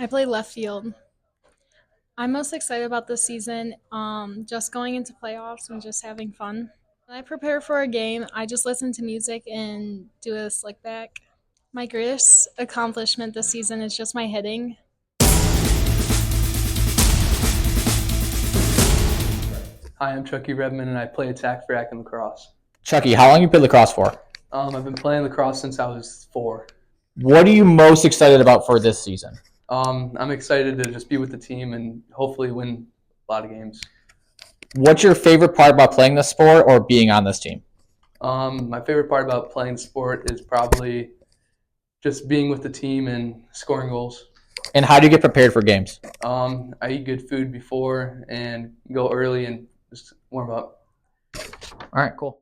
I play left field. I'm most excited about this season, just going into playoffs and just having fun. When I prepare for a game, I just listen to music and do a slick back. My greatest accomplishment this season is just my hitting. Hi, I'm Chuckie Rebmann, and I play attack for Akron Lacrosse. Chuckie, how long you played lacrosse for? I've been playing lacrosse since I was 4. What are you most excited about for this season? I'm excited to just be with the team and hopefully win a lot of games. What's your favorite part about playing this sport or being on this team? My favorite part about playing sport is probably just being with the team and scoring goals. And how do you get prepared for games? I eat good food before and go early and just warm up. All right, cool.